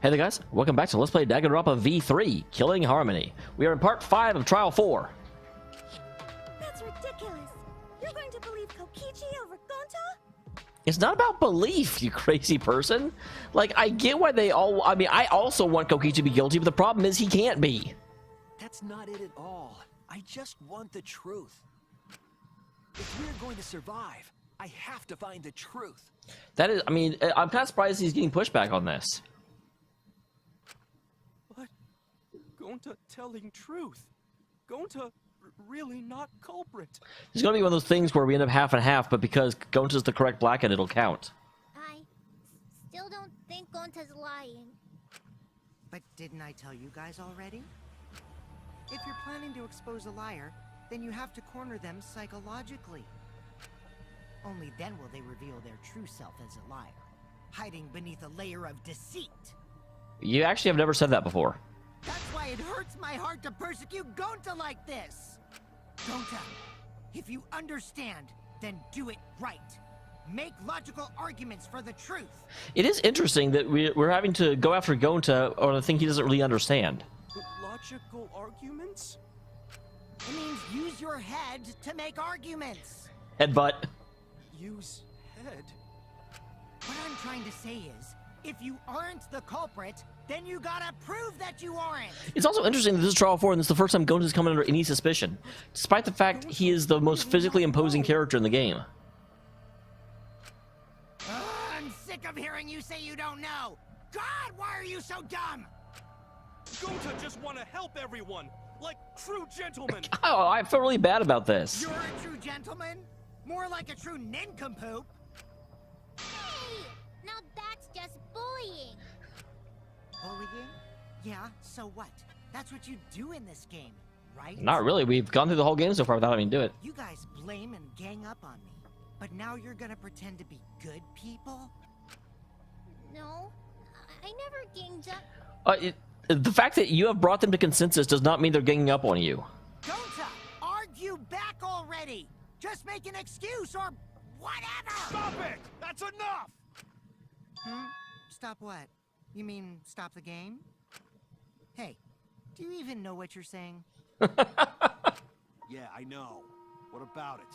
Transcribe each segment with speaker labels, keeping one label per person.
Speaker 1: Hey there guys, welcome back to Let's Play Danganronpa V3, Killing Harmony. We are in part 5 of Trial 4.
Speaker 2: That's ridiculous. You're going to believe Kokichi over Gonta?
Speaker 1: It's not about belief, you crazy person. Like, I get why they all... I mean, I also want Kokichi to be guilty, but the problem is he can't be.
Speaker 3: That's not it at all. I just want the truth. If we're going to survive, I have to find the truth.
Speaker 1: That is... I mean, I'm kind of surprised he's getting pushback on this.
Speaker 4: Gonta telling truth. Gonta really not culprit.
Speaker 1: It's going to be one of those things where we end up half and half, but because Gonta's the correct blackhead, it'll count.
Speaker 2: I still don't think Gonta's lying.
Speaker 5: But didn't I tell you guys already? If you're planning to expose a liar, then you have to corner them psychologically. Only then will they reveal their true self as a liar, hiding beneath a layer of deceit.
Speaker 1: You actually have never said that before.
Speaker 5: That's why it hurts my heart to persecute Gonta like this! Gonta, if you understand, then do it right. Make logical arguments for the truth.
Speaker 1: It is interesting that we're having to go after Gonta on a thing he doesn't really understand.
Speaker 4: Logical arguments?
Speaker 5: It means use your head to make arguments.
Speaker 1: Headbutt.
Speaker 4: Use head?
Speaker 5: What I'm trying to say is, if you aren't the culprit, then you gotta prove that you aren't!
Speaker 1: It's also interesting that this is Trial 4 and this is the first time Gonta's come under any suspicion, despite the fact he is the most physically imposing character in the game.
Speaker 5: I'm sick of hearing you say you don't know! God, why are you so dumb?
Speaker 4: Gonta just want to help everyone, like true gentlemen.
Speaker 1: Oh, I feel really bad about this.
Speaker 5: You're a true gentleman? More like a true nincompoop.
Speaker 2: Hey! Now that's just bullying.
Speaker 5: Bullying? Yeah, so what? That's what you do in this game, right?
Speaker 1: Not really. We've gone through the whole game so far without having to do it.
Speaker 5: You guys blame and gang up on me, but now you're gonna pretend to be good people?
Speaker 2: No, I never ganged up.
Speaker 1: The fact that you have brought them to consensus does not mean they're ganging up on you.
Speaker 5: Gonta, argue back already! Just make an excuse or whatever!
Speaker 4: Stop it! That's enough!
Speaker 5: Stop what? You mean stop the game? Hey, do you even know what you're saying?
Speaker 4: Yeah, I know. What about it?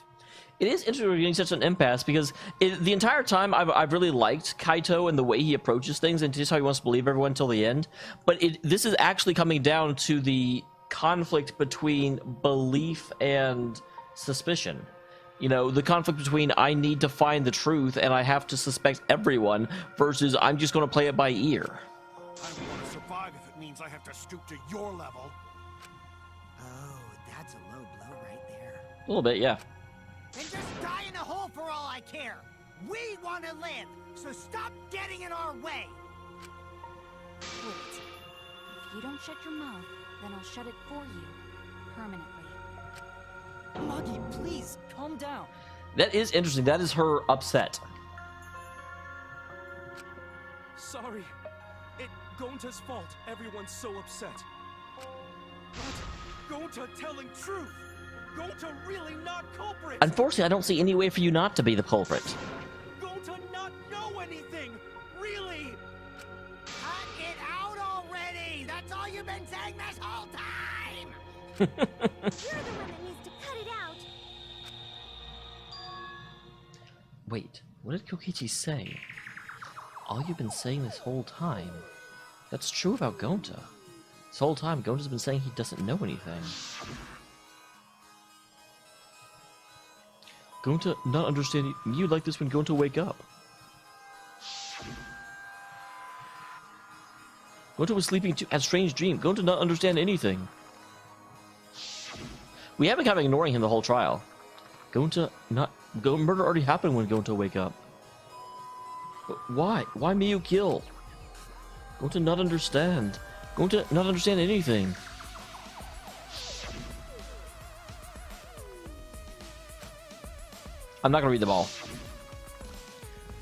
Speaker 1: It is interesting we're getting such an impasse because the entire time I've really liked Kaito and the way he approaches things and just how he wants to believe everyone till the end. But this is actually coming down to the conflict between belief and suspicion. You know, the conflict between I need to find the truth and I have to suspect everyone versus I'm just going to play it by ear.
Speaker 4: I want to survive if it means I have to stoop to your level.
Speaker 5: Oh, that's a low blow right there.
Speaker 1: A little bit, yeah.
Speaker 5: Then just die in a hole for all I care. We want to live, so stop getting in our way.
Speaker 6: Wait. If you don't shut your mouth, then I'll shut it for you. Permanently.
Speaker 3: Lucky, please, calm down.
Speaker 1: That is interesting. That is her upset.
Speaker 4: Sorry. Gonta's fault. Everyone's so upset. But Gonta telling truth. Gonta really not culprit.
Speaker 1: Unfortunately, I don't see any way for you not to be the culprit.
Speaker 4: Gonta not know anything. Really.
Speaker 5: Cut it out already! That's all you've been saying this whole time!
Speaker 2: You're the one that needs to cut it out.
Speaker 1: Wait, what did Kokichi say? All you've been saying this whole time. That's true about Gonta. This whole time, Gonta's been saying he doesn't know anything. Gonta not understanding you like this when Gonta wake up. Gonta was sleeping too, had a strange dream. Gonta not understand anything. We have been kind of ignoring him the whole trial. Murder already happened when Gonta wake up. But why? Why me you kill? Gonta not understand. Gonta not understand anything. I'm not gonna read them all.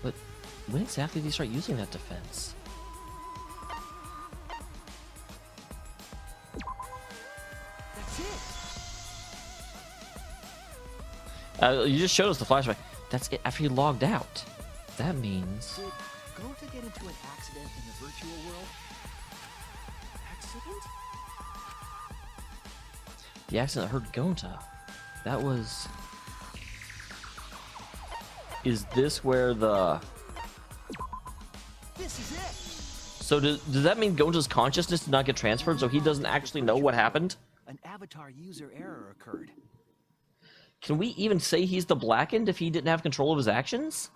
Speaker 1: But when exactly did he start using that defense?
Speaker 4: That's it.
Speaker 1: You just showed us the flashback. That's it after he logged out. That means...
Speaker 3: Gonta get into an accident in the virtual world? Accident?
Speaker 1: The accident hurt Gonta. That was... Is this where the...
Speaker 3: This is it!
Speaker 1: So does that mean Gonta's consciousness did not get transferred, so he doesn't actually know what happened?
Speaker 3: An avatar user error occurred.
Speaker 1: Can we even say he's the Blackened if he didn't have control of his actions?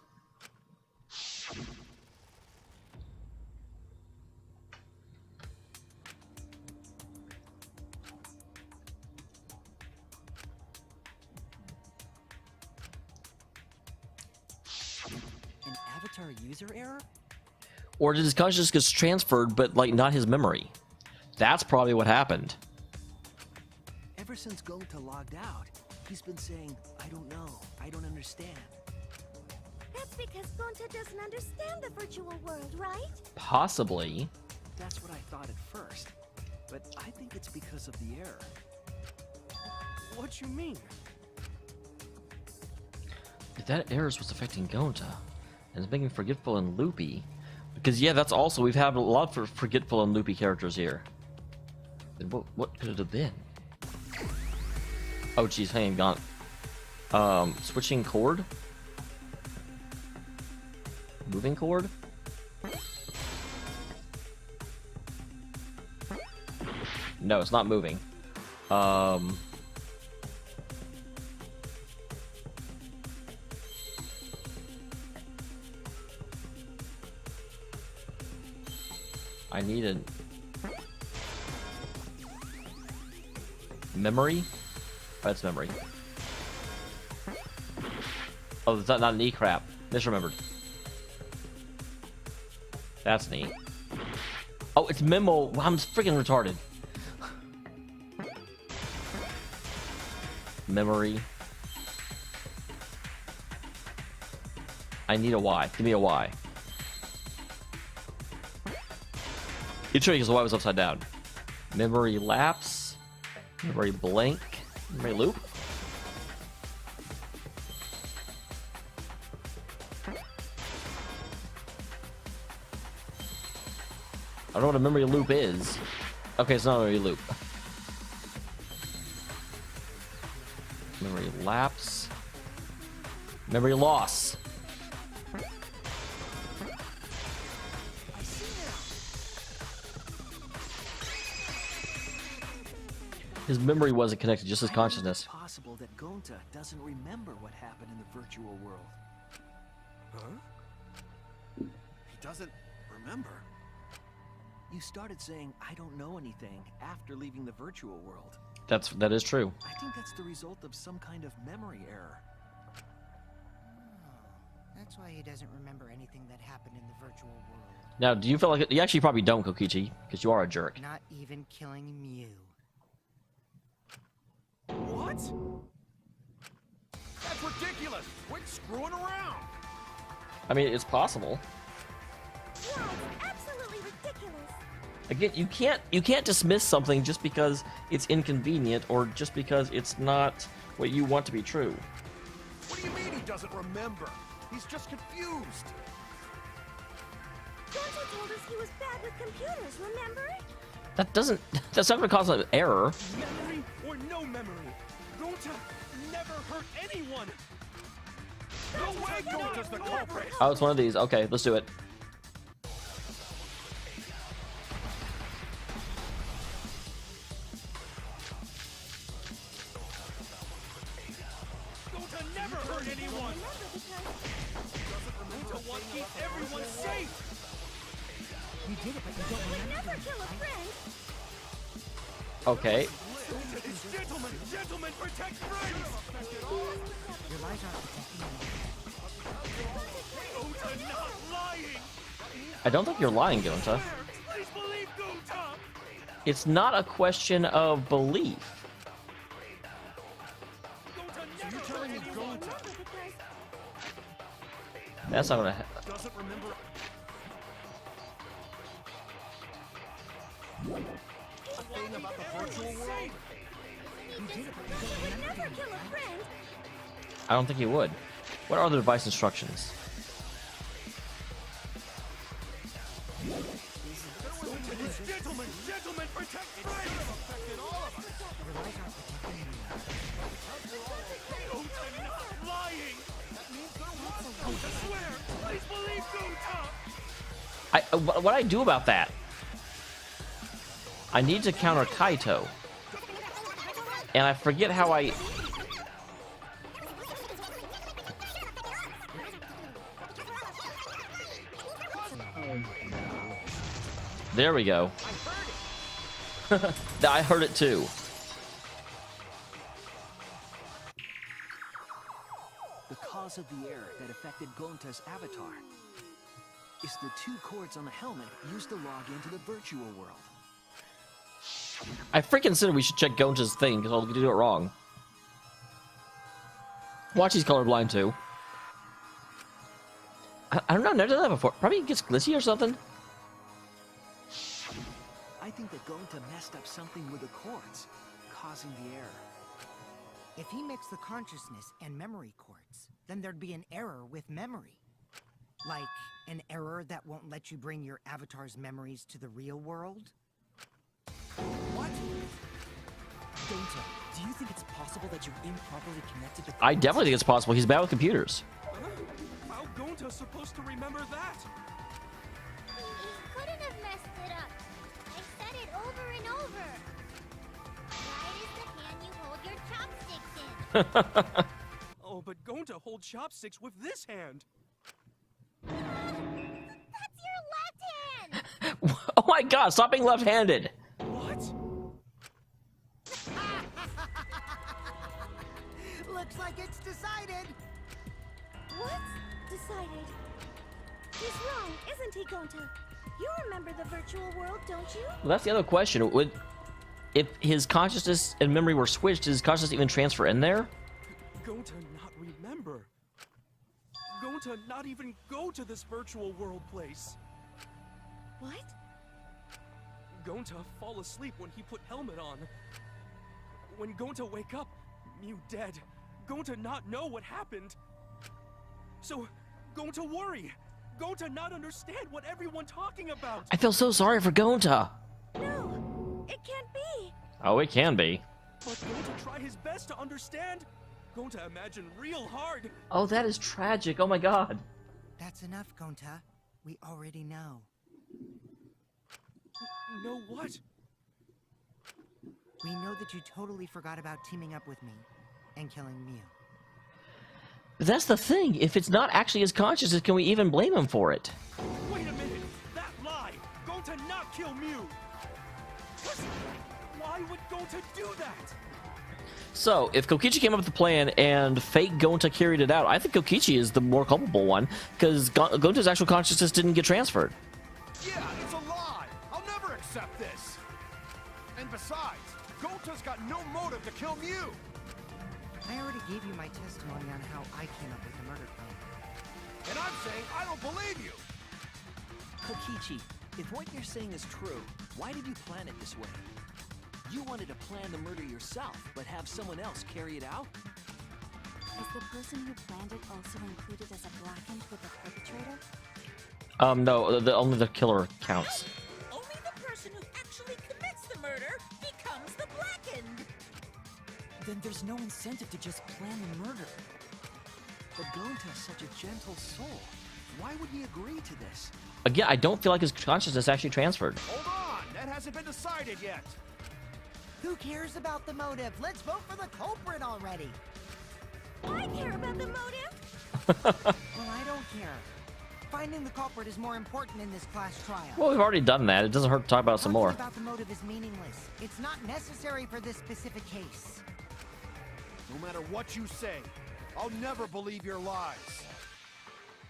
Speaker 3: An avatar user error?
Speaker 1: Or did his consciousness get transferred, but, like, not his memory? That's probably what happened.
Speaker 3: Ever since Gonta logged out, he's been saying, I don't know, I don't understand.
Speaker 2: That's because Gonta doesn't understand the virtual world, right?
Speaker 1: Possibly.
Speaker 3: That's what I thought at first. But I think it's because of the error.
Speaker 4: What you mean?
Speaker 1: If that error was affecting Gonta, and it's making forgetful and loopy, because yeah, that's also, we've had a lot of forgetful and loopy characters here. Then what could it have been? Oh geez, hang on. Switching chord? Moving chord? No, it's not moving. I need a memory. Oh, that's memory. Oh, is that not knee? Crap. Misremembered. That's knee. Oh, it's memo. Wow, I'm freaking retarded. Memory. I need a Y. Give me a Y. It's tricky because the Y was upside down. Memory lapse. Memory blank. Memory loop. I don't know what a memory loop is. Okay, it's not a memory loop. Memory lapse. Memory loss. His memory wasn't connected, just his consciousness.
Speaker 3: It's possible that Gonta doesn't remember what happened in the virtual world.
Speaker 4: Huh? He doesn't remember.
Speaker 3: You started saying, I don't know anything, after leaving the virtual world.
Speaker 1: That is true.
Speaker 3: I think that's the result of some kind of memory error.
Speaker 5: That's why he doesn't remember anything that happened in the virtual world.
Speaker 1: Now, do you feel like you actually probably don't, Kokichi, because you are a jerk.
Speaker 5: Not even killing Mew.
Speaker 4: What? That's ridiculous! Quit screwing around!
Speaker 1: I mean, it's possible.
Speaker 2: Yeah, it's absolutely ridiculous.
Speaker 1: Again, you can't dismiss something just because it's inconvenient or just because it's not what you want to be true.
Speaker 4: What do you mean he doesn't remember? He's just confused!
Speaker 2: Gonta told us he was bad with computers, remember?
Speaker 1: That's not going to cause an error.
Speaker 4: Memory or no memory? Gonta never hurt anyone! No way Gonta's the culprit!
Speaker 1: Oh, it's one of these. Okay, let's do it.
Speaker 4: Gonta never hurt anyone! Gonta wants to keep everyone safe!
Speaker 5: You did it, but you don't
Speaker 2: Would
Speaker 5: remember.
Speaker 2: never kill a friend.
Speaker 1: Okay.
Speaker 4: It's gentlemen! Gentlemen, protect friends!
Speaker 5: Your lies aren't protecting you.
Speaker 4: Gonta not lying!
Speaker 1: I don't think you're lying, Gonta.
Speaker 4: Please believe Gonta!
Speaker 1: It's not a question of belief.
Speaker 4: Gonta never hurt anyone!
Speaker 1: That's not gonna.
Speaker 4: Doesn't remember. A thing about the virtual world?
Speaker 2: Would never kill a friend.
Speaker 1: I don't think he would. What are the device instructions?
Speaker 4: Gentlemen, protect friends! It affected all of us!
Speaker 5: Your lies aren't protecting me.
Speaker 4: Gonta not lying! That means there was Gonta. Swear! Please believe Gonta!
Speaker 1: What do I do about that? I need to counter Kaito. And I forget how I... There we go. I heard it too.
Speaker 3: The cause of the error that affected Gonta's avatar is the 2 cords on the helmet used to log into the virtual world.
Speaker 1: I freaking said we should check Gonta's thing because I'll do it wrong. Watch, he's colorblind too. I don't know, never done that before. Probably gets glitchy or something.
Speaker 3: I think that Gonta messed up something with the cords, causing the error.
Speaker 5: If he mixed the consciousness and memory cords, then there'd be an error with memory. Like an error that won't let you bring your avatar's memories to the real world?
Speaker 7: What? Gonta, do you think it's possible that you improperly connected the
Speaker 1: I definitely think it's possible. He's bad with computers.
Speaker 4: How Gonta supposed to remember that?
Speaker 2: He couldn't have messed it up. I said it over and over. Right is the hand you hold your chopsticks in.
Speaker 4: Oh, but Gonta holds chopsticks with this hand.
Speaker 2: That's your left hand!
Speaker 1: Oh my god, stop being left-handed.
Speaker 4: What?
Speaker 5: Looks like it's decided!
Speaker 2: What? Decided. He's wrong, isn't he, Gonta? You remember the virtual world, don't you?
Speaker 1: Well, that's the other question. If his consciousness and memory were switched, does his consciousness even transfer in there?
Speaker 4: Gonta not remember. Gonta not even go to this virtual world place.
Speaker 2: What?
Speaker 4: Gonta fall asleep when he put helmet on. When Gonta wake up, Mew dead. Gonta not know what happened. So, Gonta worry. Gonta not understand what everyone talking about.
Speaker 1: I feel so sorry for Gonta.
Speaker 2: No, it can't be.
Speaker 1: Oh, it can be.
Speaker 4: But Gonta try his best to understand. Gonta imagine real hard.
Speaker 1: Oh, that is tragic. Oh my god.
Speaker 5: That's enough, Gonta. We already know.
Speaker 4: Know what?
Speaker 5: We know that you totally forgot about teaming up with me and killing Mew.
Speaker 1: But that's the thing. If it's not actually his consciousness, can we even blame him for it?
Speaker 4: Wait a minute. That lie. Gonta not kill Mew. Why would Gonta do that?
Speaker 1: So, if Kokichi came up with the plan and fake Gonta carried it out, I think Kokichi is the more culpable one, because Gonta's actual consciousness didn't get transferred.
Speaker 4: Yeah, it's a lie. I'll never accept this. And besides, Gonta's got no motive to kill Mew.
Speaker 5: I already gave you my testimony on how I came up with the murder plan.
Speaker 4: And I'm saying I don't believe you.
Speaker 3: Kokichi, if what you're saying is true, why did you plan it this way? You wanted to plan the murder yourself, but have someone else carry it out?
Speaker 6: Is the person who planned it also included as a blackened with the perpetrator?
Speaker 1: No, only the killer counts.
Speaker 8: Only the person who actually commits the murder becomes the blackened.
Speaker 7: Then there's no incentive to just plan the murder.
Speaker 3: But Gonta's such a gentle soul. Why would he agree to this?
Speaker 1: Again, I don't feel like his consciousness actually transferred.
Speaker 4: Hold on, that hasn't been decided yet.
Speaker 5: Who cares about the motive? Let's vote for the culprit already!
Speaker 2: I care about the motive.
Speaker 5: Well, I don't care. Finding the culprit is more important in this class trial.
Speaker 1: Well, we've already done that. It doesn't hurt to talk about it some
Speaker 5: Talking
Speaker 1: more.
Speaker 5: about the motive is meaningless. It's not necessary for this specific case.
Speaker 4: No matter what you say, I'll never believe your lies.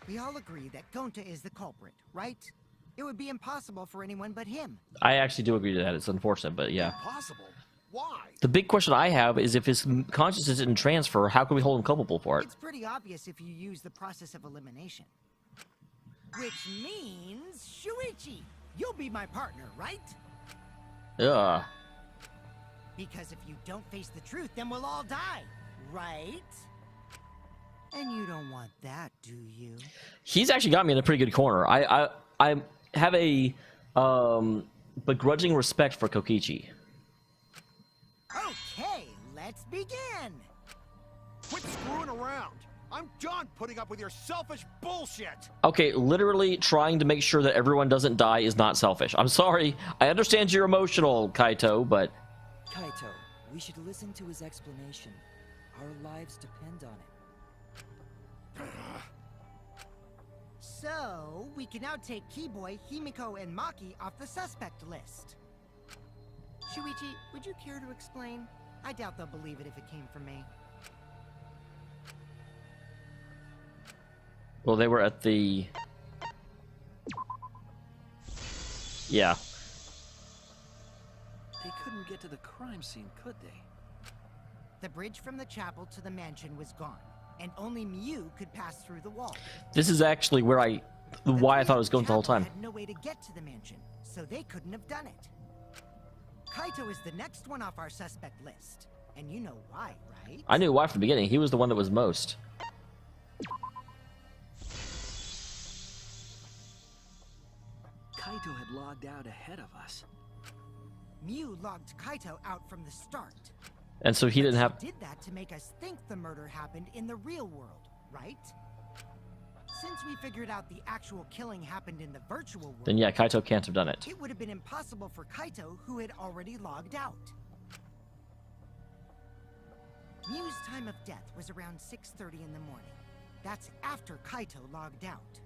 Speaker 5: We all agree that Gonta is the culprit, right? It would be impossible for anyone but him.
Speaker 1: I actually do agree to that. It's unfortunate, but yeah.
Speaker 4: Impossible? Why?
Speaker 1: The big question I have is if his consciousness didn't transfer, how can we hold him culpable for it?
Speaker 5: It's pretty obvious if you use the process of elimination. Which means, Shuichi, you'll be my partner, right?
Speaker 1: Ugh.
Speaker 5: Because if you don't face the truth, then we'll all die, right? And you don't want that, do you?
Speaker 1: He's actually got me in a pretty good corner. I have a begrudging respect for Kokichi.
Speaker 5: Okay, let's begin.
Speaker 9: Quit screwing around. I'm done putting up with your selfish bullshit.
Speaker 1: Okay, literally trying to make sure that everyone doesn't die is not selfish. I'm sorry. I understand you're emotional, Kaito, but...
Speaker 7: Kaito, we should listen to his explanation. Our lives depend on it.
Speaker 5: So, we can now take Keyboy, Himiko, and Maki off the suspect list. Shuichi, would you care to explain? I doubt they'll believe it if it came from me.
Speaker 1: Well, they were at the... Yeah.
Speaker 3: They couldn't get to the crime scene, could they?
Speaker 5: The bridge from the chapel to the mansion was gone, and only Miu could pass through the wall.
Speaker 1: This is actually where why I thought it was going the whole time.
Speaker 5: Had no way to get to the mansion, so they couldn't have done it. Kaito is the next one off our suspect list, and you know why, right?
Speaker 1: I knew why from the beginning. He was the one that was most.
Speaker 3: Kaito had logged out ahead of us.
Speaker 5: Miu logged Kaito out from the start.
Speaker 1: And so he didn't have...
Speaker 5: Did that to make us think the murder happened in the real world, right? Since we figured out the actual killing happened in the virtual world...
Speaker 1: Then yeah, Kaito can't have done it.
Speaker 5: It would have been impossible for Kaito, who had already logged out. Miu's time of death was around 6:30 in the morning. That's after Kaito logged out.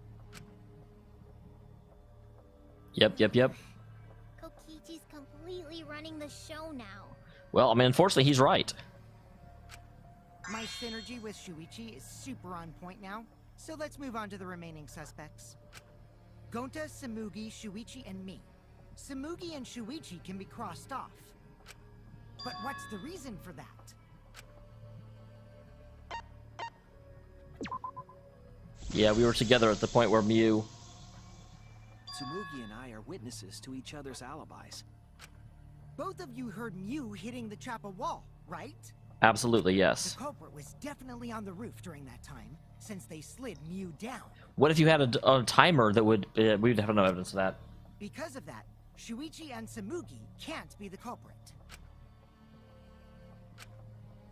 Speaker 1: Yep.
Speaker 2: Kokichi's completely running the show now.
Speaker 1: Well, I mean, unfortunately, he's right.
Speaker 5: My synergy with Shuichi is super on point now, so let's move on to the remaining suspects. Gonta, Samugi, Shuichi, and me. Samugi and Shuichi can be crossed off. But what's the reason for that?
Speaker 1: Yeah, we were together at the point where Miu...
Speaker 3: Tsumugi and I are witnesses to each other's alibis.
Speaker 5: Both of you heard Miu hitting the chapel wall, right?
Speaker 1: Absolutely, yes.
Speaker 5: The culprit was definitely on the roof during that time, since they slid Miu down.
Speaker 1: What if you had a timer that would... we'd have no evidence of that.
Speaker 5: Because of that, Shuichi and Samugi can't be the culprit.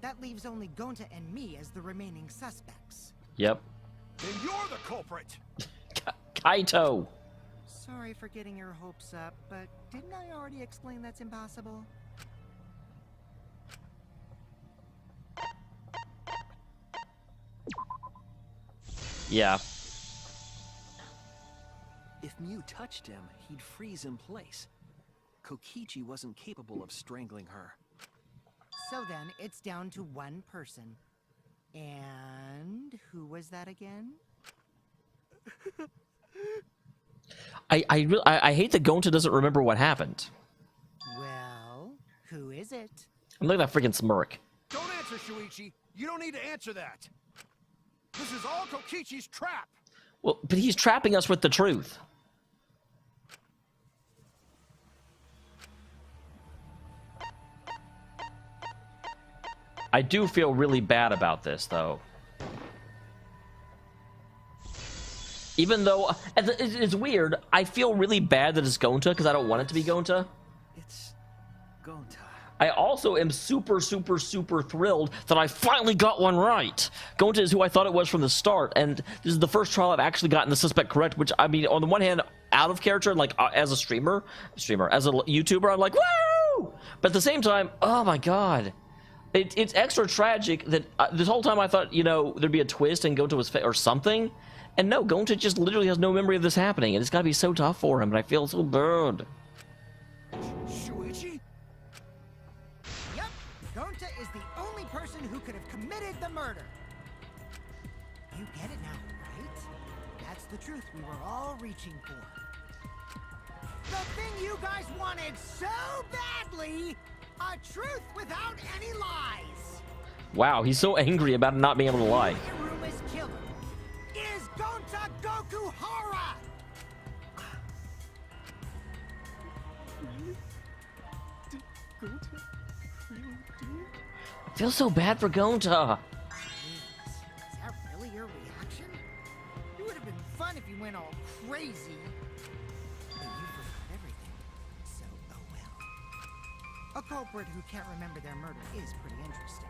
Speaker 5: That leaves only Gonta and me as the remaining suspects.
Speaker 1: Yep.
Speaker 9: Then you're the culprit.
Speaker 1: Kaito!
Speaker 5: Sorry for getting your hopes up, but didn't I already explain that's impossible?
Speaker 1: Yeah.
Speaker 3: If Miu touched him, he'd freeze in place. Kokichi wasn't capable of strangling her.
Speaker 5: So then, it's down to one person. And who was that again?
Speaker 1: I hate that Gonta doesn't remember what happened.
Speaker 5: Well, who is it?
Speaker 1: And look at that freaking smirk.
Speaker 9: Don't answer, Shuichi. You don't need to answer that. This is all Kokichi's trap.
Speaker 1: Well, but he's trapping us with the truth. I do feel really bad about this, though. Even though, it's weird, I feel really bad that it's Gonta, because I don't want it to be Gonta.
Speaker 3: It's Gonta.
Speaker 1: I also am super thrilled that I finally got one right. Gonta is who I thought it was from the start, and this is the first trial I've actually gotten the suspect correct, which, I mean, on the one hand, out of character, like, as a as a YouTuber, I'm like, woo! But at the same time, oh my god. It's extra tragic that this whole time I thought, you know, there'd be a twist and Gonta was or something. And no, Gonta just literally has no memory of this happening, and it's gotta be so tough for him, and I feel so bad.
Speaker 9: Shuichi?
Speaker 5: Yep, Gonta is the only person who could have committed the murder. You get it now, right? That's the truth we were all reaching for. The thing you guys wanted so badly! A truth without any lies!
Speaker 1: Wow, he's so angry about not being able to lie.
Speaker 5: Iruma's killer is Gonta Gokuhara!
Speaker 4: Did Gonta really do it?
Speaker 1: I feel so bad for Gonta.
Speaker 5: Jeez, is that really your reaction? It would have been fun if you went all crazy. But you forgot everything. So A culprit who can't remember their murder is pretty interesting.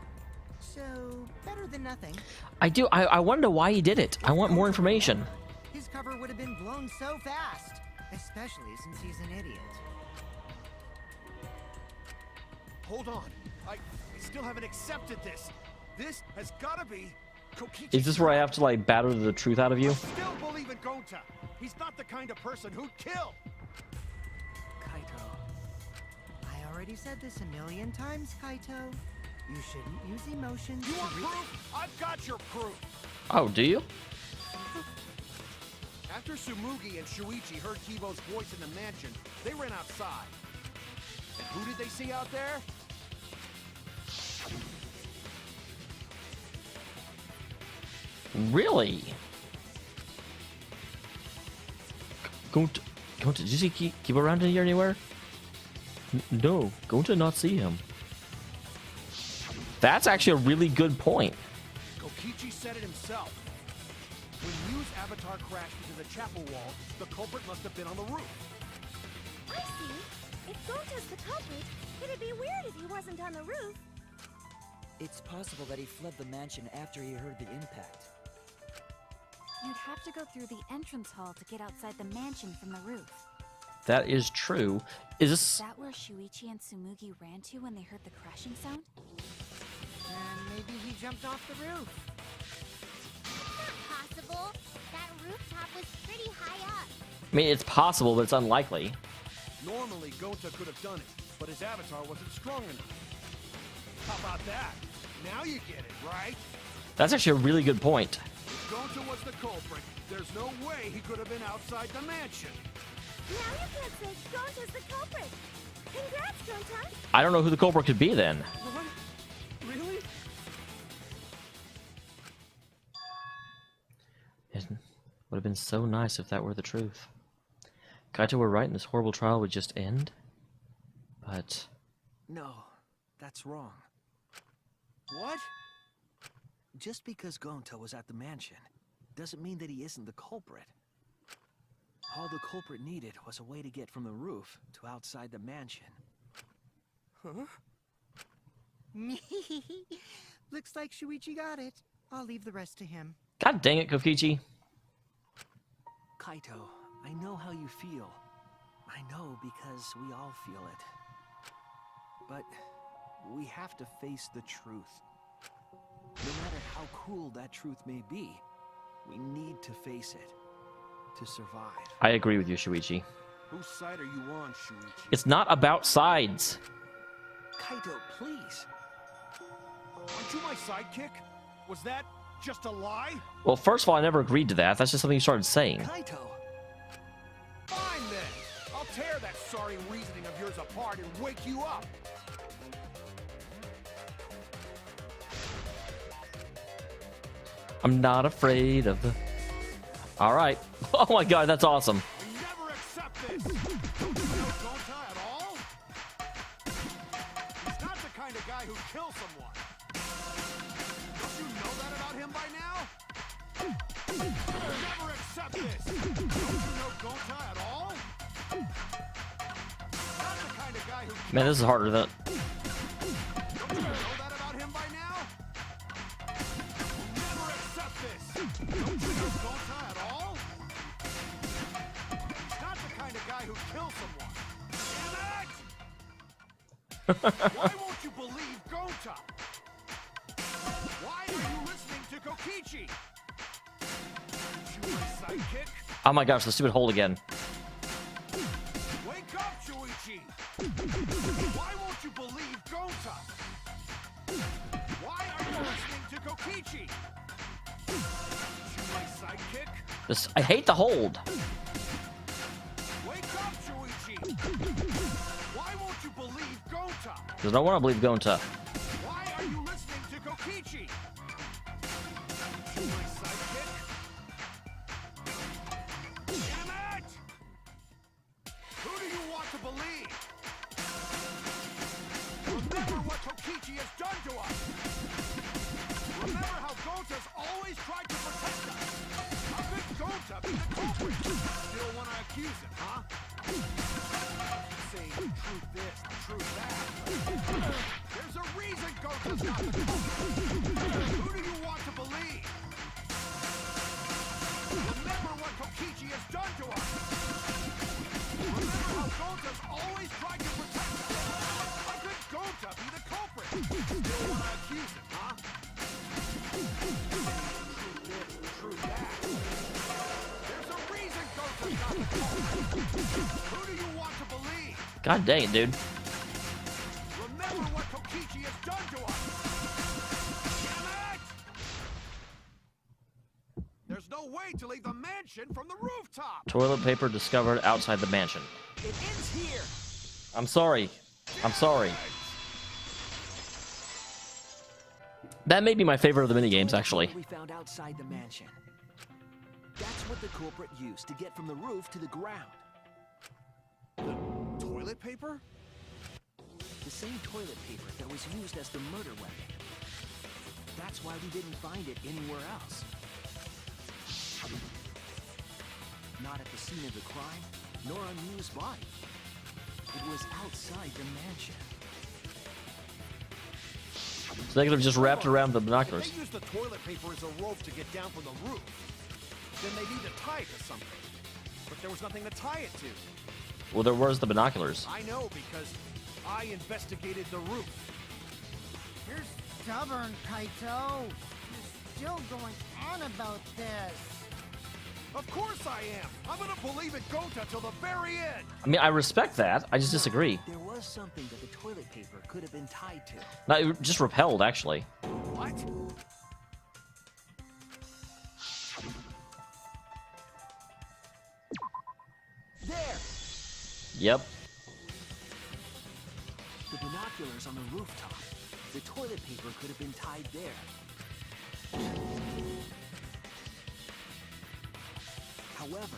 Speaker 5: So, better than nothing.
Speaker 1: I wonder why he did it. I want more information.
Speaker 5: His cover would have been blown so fast. Especially since he's an idiot.
Speaker 9: Hold on. I still haven't accepted this. This has gotta be Kokichi's
Speaker 1: Is this where I have to, like, batter the truth out of you?
Speaker 9: I still believe in Gonta. He's not the kind of person who'd kill.
Speaker 5: Kaito. I already said this a million times, Kaito. You shouldn't use emotions.
Speaker 9: You want proof? I've got your proof.
Speaker 1: Oh, do you?
Speaker 9: After Tsumugi and Shuichi heard Kibo's voice in the mansion, they ran outside. And who did they see out there?
Speaker 1: Really? Gonta, did you see Kibo around here anywhere? No, Gonta not see him. That's actually a really good point.
Speaker 9: Kokichi said it himself. When Yu's avatar crashed into the chapel wall, the culprit must have been on the roof.
Speaker 2: I see. If Gonta's the culprit, it'd be weird if he wasn't on the roof.
Speaker 7: It's possible that he fled the mansion after he heard the impact.
Speaker 6: You'd have to go through the entrance hall to get outside the mansion from the roof.
Speaker 1: That is true. Is
Speaker 6: Is
Speaker 1: this...
Speaker 6: that where Shuichi and Tsumugi ran to when they heard the crashing sound?
Speaker 5: And maybe he jumped off the roof.
Speaker 2: Not possible. That rooftop was pretty high up.
Speaker 1: I mean, it's possible, but it's unlikely.
Speaker 9: Normally, Gonta could have done it, but his avatar wasn't strong enough. How about that? Now you get it, right?
Speaker 1: That's actually a really good point.
Speaker 9: If Gonta was the culprit, there's no way he could have been outside the mansion.
Speaker 2: Now you can't say Gonta's the culprit. Congrats, Gonta.
Speaker 1: I don't know who the culprit could be then.
Speaker 4: What? Really?
Speaker 1: It would have been so nice if that were the truth. Kaito were right and this horrible trial would just end. But...
Speaker 3: No, that's wrong.
Speaker 9: What?
Speaker 3: Just because Gonta was at the mansion doesn't mean that he isn't the culprit. All the culprit needed was a way to get from the roof to outside the mansion.
Speaker 4: Huh?
Speaker 5: Looks like Shuichi got it. I'll leave the rest to him.
Speaker 1: God dang it, Kokichi.
Speaker 3: Kaito, I know how you feel. I know because we all feel it. But we have to face the truth. No matter how cruel that truth may be, we need to face it to survive.
Speaker 1: I agree with you, Shuichi.
Speaker 9: Whose side are you on, Shuichi?
Speaker 1: It's not about sides.
Speaker 3: Kaito, please.
Speaker 9: Aren't you my sidekick? Was that just a lie?
Speaker 1: Well, first of all, I never agreed to that. That's just something you started saying.
Speaker 3: Kaito!
Speaker 9: Fine then. I'll tear that sorry reasoning of yours apart and wake you up.
Speaker 1: I'm not afraid of the... Alright. Oh my god, that's awesome.
Speaker 9: We never accept this. Don't you know Gonta at all? He's not the kind of guy who kills someone. Don't you know that about him by now? We'll never accept this. Don't you know Gonta at all? He's not the kind of guy who...
Speaker 1: Man, this is harder than...
Speaker 9: Don't you know that about him by now? We'll never accept this. Don't you know Gonta at all? He's not the kind of guy who kills someone. Damn it! Why won't you believe Gonta? Why are you listening to Kokichi? You my sidekick?
Speaker 1: Oh my gosh, the stupid hole again.
Speaker 9: Wake up, Shuichi! Why won't you believe Gonta? Why are you listening to Kokichi? You my sidekick?
Speaker 1: This, I hate the hold.
Speaker 9: Wake up, Shuichi! Why won't you believe Gonta?
Speaker 1: Because I want to believe Gonta.
Speaker 9: Why are you listening to Kokichi? You my sidekick? Damn it! Who do you want to believe? Remember what Kokichi has done to us! Remember how Gonta's always tried to protect us! How could Gonta be the culprit? Still want to accuse him, huh? Saying the truth this, the truth that. not the culprit. Who do you want to believe? Remember what Kokichi has done to us. Remember how Gonta's always tried to protect us. How could Gonta be the culprit? Still want to accuse him, huh? True this, true that. There's a reason Gonta's not the culprit. Who do you want to believe?
Speaker 1: God dang it, dude.
Speaker 9: Remember what Kokichi has done to us! Damn it! There's no way to leave the mansion from the rooftop!
Speaker 1: Toilet paper discovered outside the mansion.
Speaker 3: It ends here.
Speaker 1: I'm sorry. I'm sorry. That may be my favorite of the minigames, actually.
Speaker 3: We found outside the mansion. That's what the culprit used to get from the roof to the ground.
Speaker 9: Toilet paper?
Speaker 3: The same toilet paper that was used as the murder weapon. That's why we didn't find it anywhere else. Not at the scene of the crime, nor on Miu's body. It was outside the mansion.
Speaker 1: So they could have just wrapped around the binoculars.
Speaker 9: If they use the toilet paper as a rope to get down from the roof, then they need to tie it to something. But there was nothing to tie it to.
Speaker 1: Well, there was the binoculars.
Speaker 9: I know because I investigated the roof.
Speaker 5: You're stubborn, Kaito. You're still going on about this.
Speaker 9: Of course I am. I'm gonna believe in Gonta till the very end.
Speaker 1: I mean, I respect that. I just disagree.
Speaker 3: There was something that the toilet paper could have been tied to.
Speaker 1: Not just repelled, actually.
Speaker 9: What?
Speaker 3: There!
Speaker 1: Yep.
Speaker 3: The binoculars on the rooftop. The toilet paper could have been tied there. However,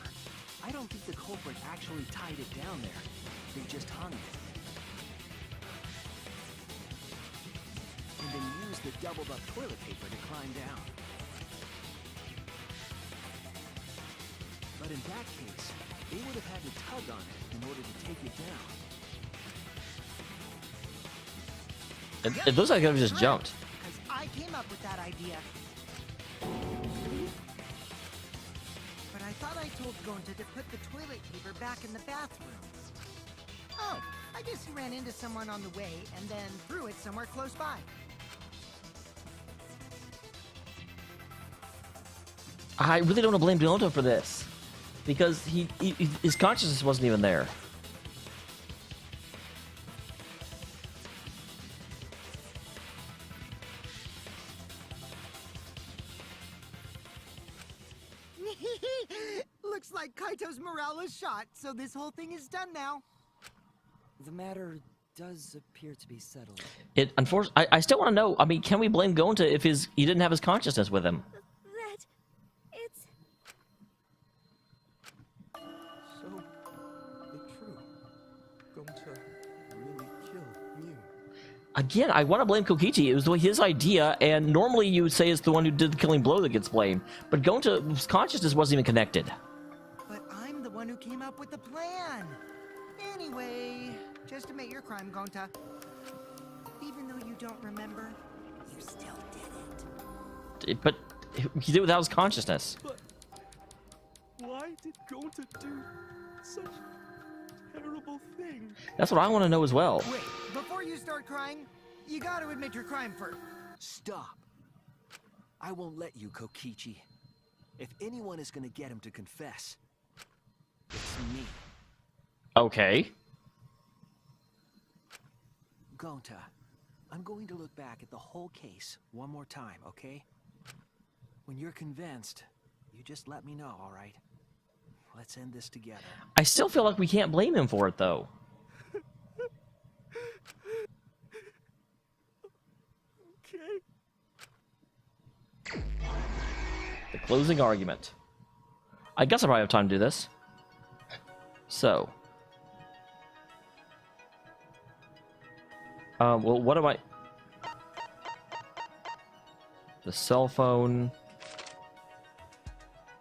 Speaker 3: I don't think the culprit actually tied it down there. They just hung it. And then used the doubled up toilet paper to climb down. But in that case, they would have had to tug on it in order to take it down.
Speaker 1: It looks like I could have just jumped.
Speaker 5: Because I came up with that idea. But I thought I told Gonta to put the toilet paper back in the bathroom. Oh, I guess he ran into someone on the way and then threw it somewhere close by.
Speaker 1: I really don't want to blame Gonta for this. Because his consciousness wasn't even there.
Speaker 5: Looks like Kaito's morale is shot, so this whole thing is done now.
Speaker 7: The matter does appear to be settled.
Speaker 1: It unfortunately, I still want to know. I mean, can we blame Gonta if he didn't have his consciousness with him?
Speaker 2: That... it's...
Speaker 4: So, the truth. Gonta really killed Miu.
Speaker 1: Again, I want to blame Kokichi. It was his idea, and normally you would say it's the one who did the killing blow that gets blamed. But Gonta's consciousness wasn't even connected.
Speaker 5: But I'm the one who came up with the plan. Anyway, just admit your crime, Gonta. Even though you don't remember, you still did it.
Speaker 1: But he did it without his consciousness.
Speaker 4: But why did Gonta do such a terrible thing?
Speaker 1: That's what I want to know as well.
Speaker 5: Wait, before you start crying, you gotta admit your crime first.
Speaker 3: Stop. I won't let you, Kokichi. If anyone is gonna get him to confess, it's me.
Speaker 1: Okay.
Speaker 3: Gonta, I'm going to look back at the whole case one more time, okay? When you're convinced, you just let me know, all right? Let's end this together.
Speaker 1: I still feel like we can't blame him for it, though.
Speaker 4: Okay.
Speaker 1: The closing argument. I guess I probably have time to do this. So. Well, what am I... The cell phone.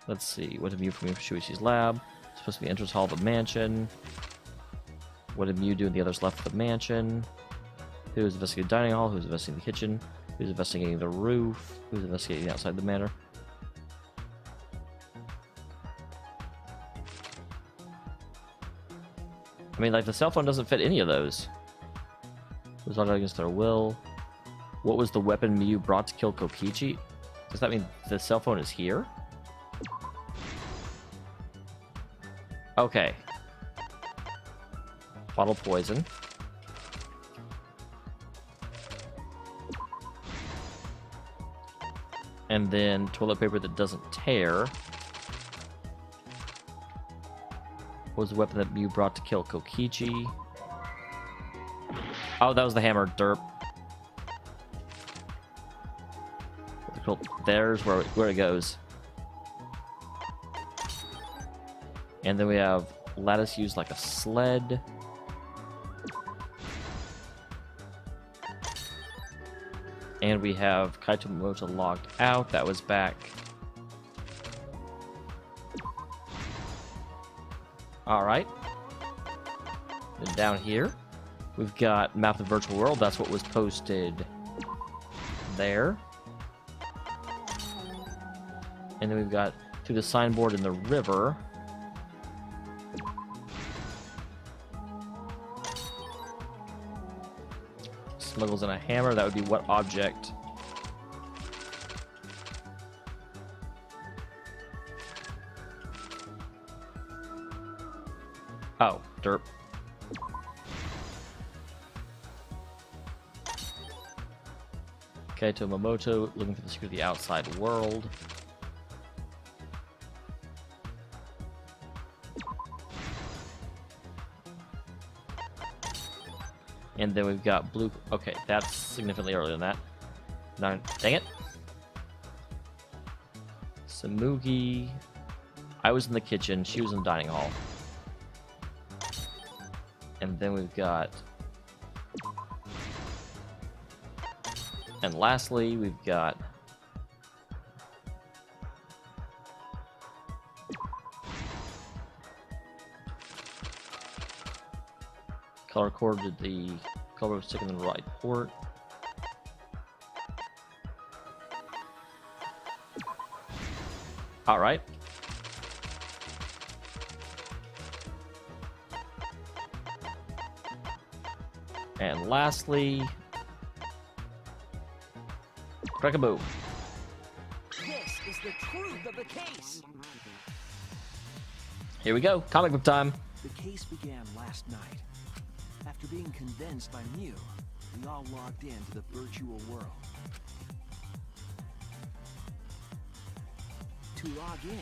Speaker 1: Let's see. What did Miu from Shuichi's lab? It's supposed to be entrance hall of the mansion. What did Miu do when the others left the mansion? Who was investigating the dining hall? Who was investigating the kitchen? Who's investigating the roof? Who's investigating outside the manor? I mean, like, the cell phone doesn't fit any of those. Was not against their will. What was the weapon Miyu brought to kill Kokichi? Does that mean the cell phone is here? Okay. Bottle poison. And then toilet paper that doesn't tear. What was the weapon that Miyu brought to kill Kokichi? Oh, that was the hammer. Derp. There's where it goes. And then we have Lattice used like a sled. And we have Kaito Momoto logged out. That was back. Alright. Then down here, we've got Map of the Virtual World. That's what was posted there. And then we've got through the signboard in the river. Smuggles in a hammer. That would be what object? Oh, derp. Kaito Momoto looking for the secret of the outside world. And then we've got blue. Okay, that's significantly earlier than that. No, dang it. Samugi. I was in the kitchen. She was in the dining hall. And then we've got. And lastly, we've got. Color cord did the color was sticking in the right port. All right. And lastly, crack-a-boo.
Speaker 3: This is the truth of the case.
Speaker 1: Here we go. Comic book time.
Speaker 3: The case began last night. After being convinced by Mew, we all logged into the virtual world. To log in,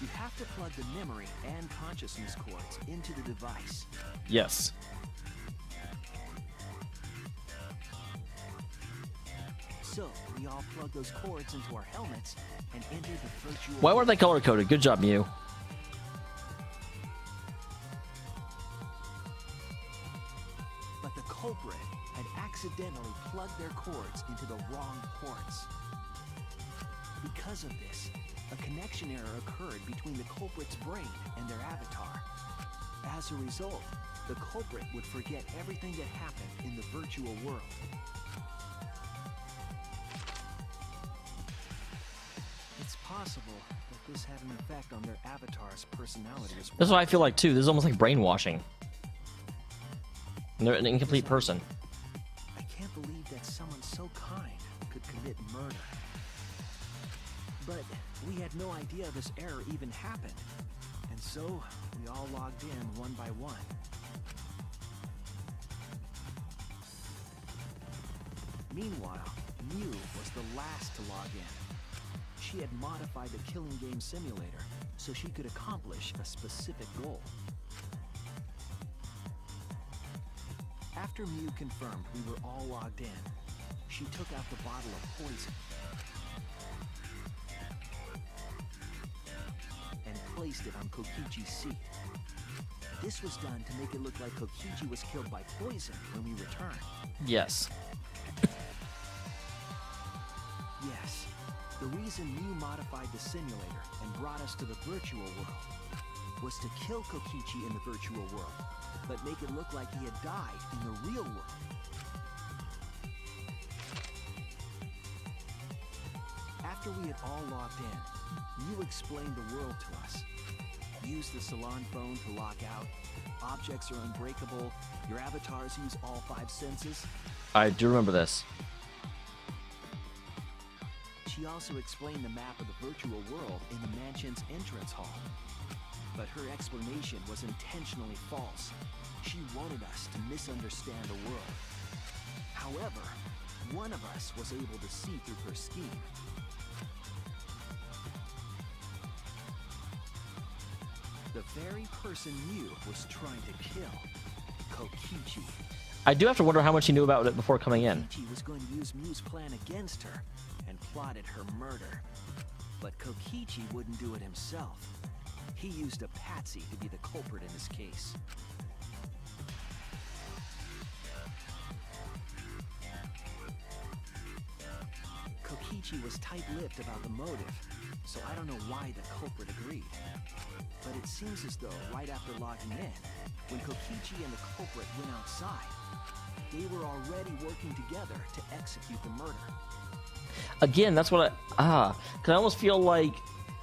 Speaker 3: you have to plug the memory and consciousness cords into the device.
Speaker 1: Yes.
Speaker 3: So, we all plug those cords into our helmets and enter the virtual
Speaker 1: Why were they color-coded? Good job, Mew.
Speaker 3: But the culprit had accidentally plugged their cords into the wrong ports. Because of this, a connection error occurred between the culprit's brain and their avatar. As a result, the culprit would forget everything that happened in the virtual world. It's possible that this had an effect on their avatar's personality as well.
Speaker 1: That's what I feel like too. This is almost like brainwashing. And they're an incomplete person.
Speaker 3: I can't believe that someone so kind could commit murder. But we had no idea this error even happened. And so, we all logged in one by one. Meanwhile, Mew was the last to log in. She had modified the killing game simulator so she could accomplish a specific goal. After Mew confirmed we were all logged in, she took out the bottle of poison and placed it on Kokichi's seat. This was done to make it look like Kokichi was killed by poison when we returned.
Speaker 1: Yes.
Speaker 3: Yes, the reason Mew modified the simulator and brought us to the virtual world was to kill Kokichi in the virtual world, but make it look like he had died in the real world. After we had all logged in, you explained the world to us. Use the salon phone to lock out. Objects are unbreakable. Your avatars use all 5 senses.
Speaker 1: I do remember this.
Speaker 3: She also explained the map of the virtual world in the mansion's entrance hall. But her explanation was intentionally false. She wanted us to misunderstand the world. However, one of us was able to see through her scheme. The very person Mew was trying to kill, Kokichi.
Speaker 1: I do have to wonder how much he knew about it before coming in.
Speaker 3: Kokichi was going to use Mew's plan against her and plotted her murder. But Kokichi wouldn't do it himself. He used a patsy to be the culprit in this case. Kokichi was tight-lipped about the motive, so I don't know why the culprit agreed. But it seems as though right after logging in, when Kokichi and the culprit went outside, they were already working together to execute the murder.
Speaker 1: Again, that's what because I almost feel like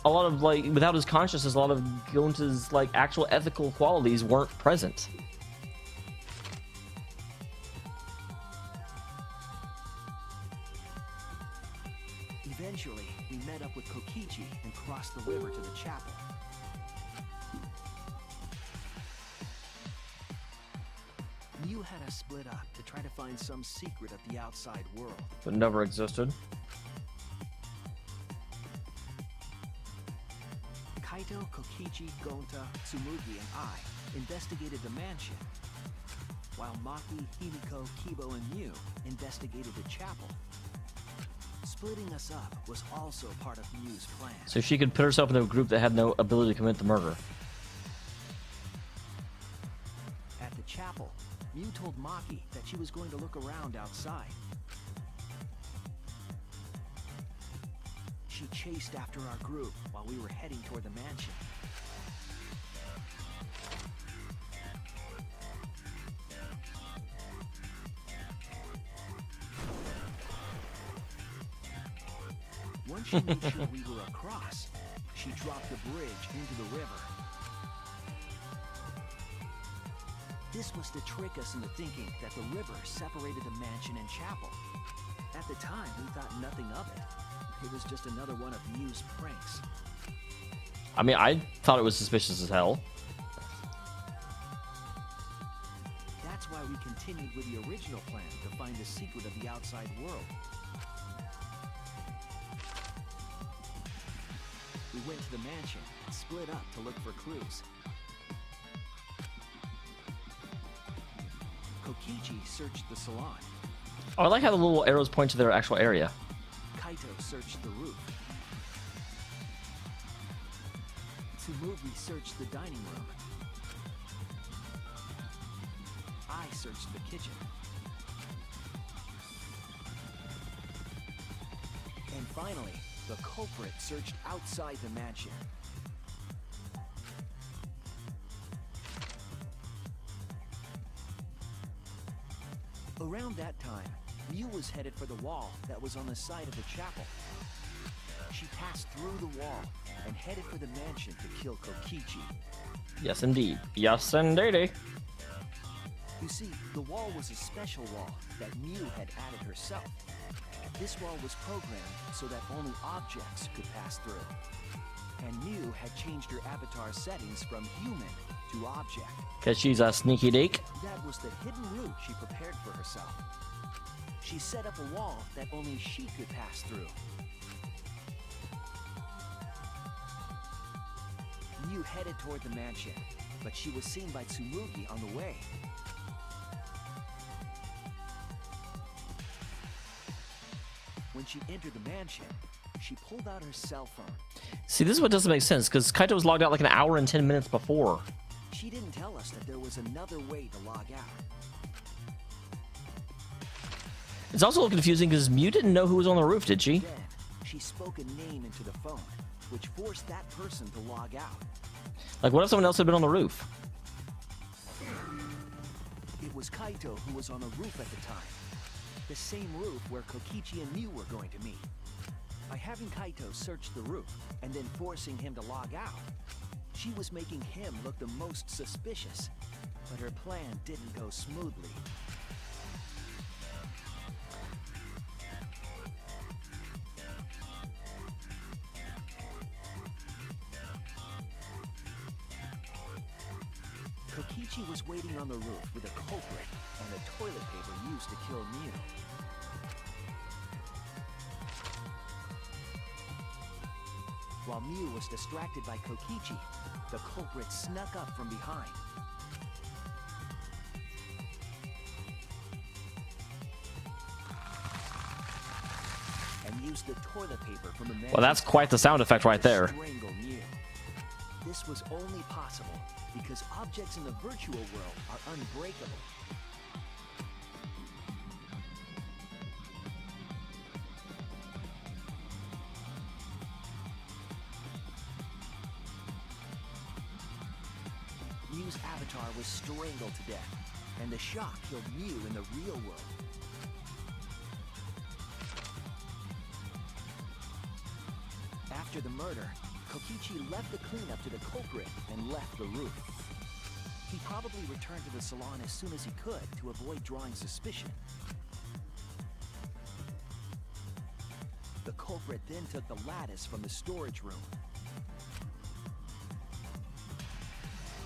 Speaker 1: a lot of, like, without his consciousness, a lot of Gonta's, like, actual ethical qualities weren't present.
Speaker 3: Eventually, we met up with Kokichi and crossed the river to the chapel. Mew had us split up to try to find some secret of the outside world.
Speaker 1: That never existed.
Speaker 3: Kaito, Kokichi, Gonta, Tsumugi, and I investigated the mansion, while Maki, Himiko, Kibo, and Mew investigated the chapel. Splitting us up was also part of Mew's plan.
Speaker 1: So she could put herself in a group that had no ability to commit the murder.
Speaker 3: At the chapel, Mew told Maki that she was going to look around outside. She chased after our group while we were heading toward the mansion. Once she made sure we were across, she dropped the bridge into the river. This was to trick us into thinking that the river separated the mansion and chapel. At the time, we thought nothing of it. It was just another one of Mew's pranks.
Speaker 1: I mean, I thought it was suspicious as hell.
Speaker 3: That's why we continued with the original plan to find the secret of the outside world. We went to the mansion and split up to look for clues. Kokichi searched the salon.
Speaker 1: Oh, I like how the little arrows point to their actual area.
Speaker 3: Kaito searched the roof. Tsumugi searched the dining room. I searched the kitchen. And finally, the culprit searched outside the mansion. Around that time, Mew was headed for the wall that was on the side of the chapel. She passed through the wall and headed for the mansion to kill Kokichi.
Speaker 1: Yes, indeed. Yes, indeed.
Speaker 3: You see, the wall was a special wall that Mew had added herself. This wall was programmed so that only objects could pass through. And Mew had changed her avatar settings from human to object.
Speaker 1: Because she's a sneaky deek.
Speaker 3: That was the hidden route she prepared for herself. She set up a wall that only she could pass through. Mew headed toward the mansion, but she was seen by Tsumugi on the way. When she entered the mansion, she pulled out her cell phone.
Speaker 1: See, this is what doesn't make sense, because Kaito was logged out like an hour and 10 minutes before.
Speaker 3: She didn't tell us that there was another way to log out.
Speaker 1: It's also a little confusing because Mew didn't know who was on the roof, did she?
Speaker 3: Then, she spoke a name into the phone, which forced that person to log out.
Speaker 1: Like, what if someone else had been on the roof?
Speaker 3: It was Kaito who was on the roof at the time. The same roof where Kokichi and Mew were going to meet. By having Kaito search the roof and then forcing him to log out, she was making him look the most suspicious. But her plan didn't go smoothly. Kokichi was waiting on the roof with a culprit and the toilet paper used to kill Mew. While Mew was distracted by Kokichi, the culprit snuck up from behind. And used the toilet paper from the man's
Speaker 1: Well, that's quite the sound effect right there.
Speaker 3: to strangle Mew. This was only possible because objects in the virtual world are unbreakable. Mew's avatar was strangled to death, and the shock killed Mew in the real world. After the murder, Kokichi left the cleanup to the culprit and left the roof. He probably returned to the salon as soon as he could to avoid drawing suspicion. The culprit then took the lattice from the storage room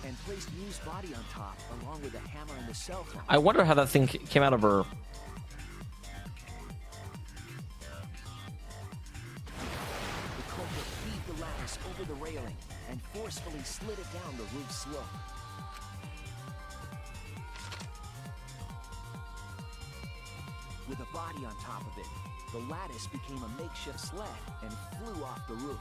Speaker 3: and placed Mew's body on top along with the hammer and the cell phone.
Speaker 1: I wonder how that thing came out of her.
Speaker 3: The culprit heaved the lattice over the railing and forcefully slid it down the roof slope. With a body on top of it, the lattice became a makeshift sled and flew off the roof.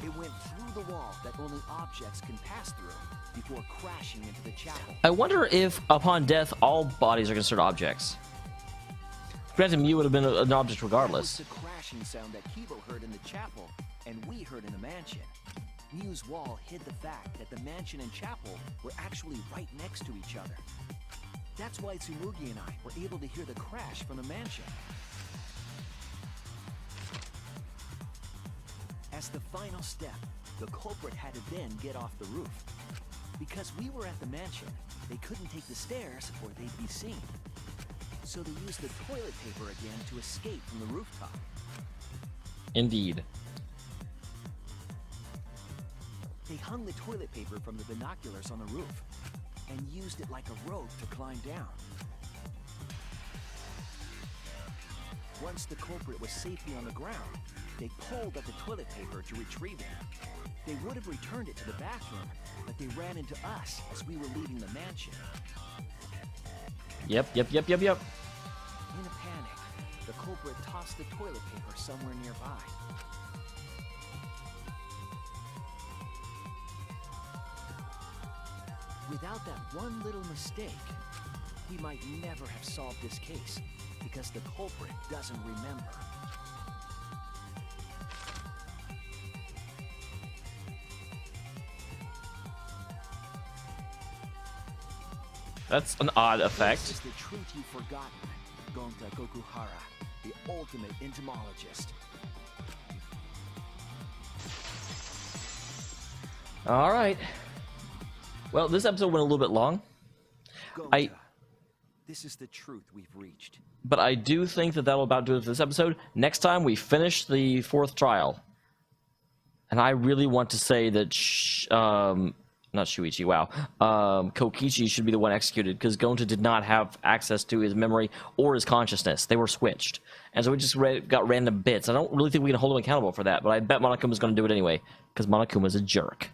Speaker 3: It went through the wall that only objects can pass through before crashing into the chapel.
Speaker 1: I wonder if, upon death, all bodies are considered objects. Granted, Mew would have been an object regardless.
Speaker 3: That was the crashing sound that Kibo heard in the chapel, and we heard in the mansion. Mew's wall hid the fact that the mansion and chapel were actually right next to each other. That's why Tsumugi and I were able to hear the crash from the mansion. As the final step, the culprit had to then get off the roof. Because we were at the mansion, they couldn't take the stairs or they'd be seen. So they used the toilet paper again to escape from the rooftop.
Speaker 1: Indeed.
Speaker 3: They hung the toilet paper from the binoculars on the roof and used it like a rope to climb down. Once the culprit was safely on the ground, they pulled at the toilet paper to retrieve it. They would have returned it to the bathroom, but they ran into us as we were leaving the mansion.
Speaker 1: Yep.
Speaker 3: In a panic, the culprit tossed the toilet paper somewhere nearby. Without that one little mistake, we might never have solved this case, because the culprit doesn't remember.
Speaker 1: That's an odd effect.
Speaker 3: This is the truth you've forgotten, Gonta Gokuhara, the ultimate entomologist.
Speaker 1: All right. Well, this episode went a little bit long.
Speaker 3: Gonta, this is the truth we've reached.
Speaker 1: But I do think that that'll about do it for this episode. Next time, we finish the 4th trial. And I really want to say that, not Shuichi, wow. Kokichi should be the one executed, because Gonta did not have access to his memory or his consciousness. They were switched. And so we just got random bits. I don't really think we can hold him accountable for that, but I bet Monokuma's going to do it anyway, because Monokuma's a jerk.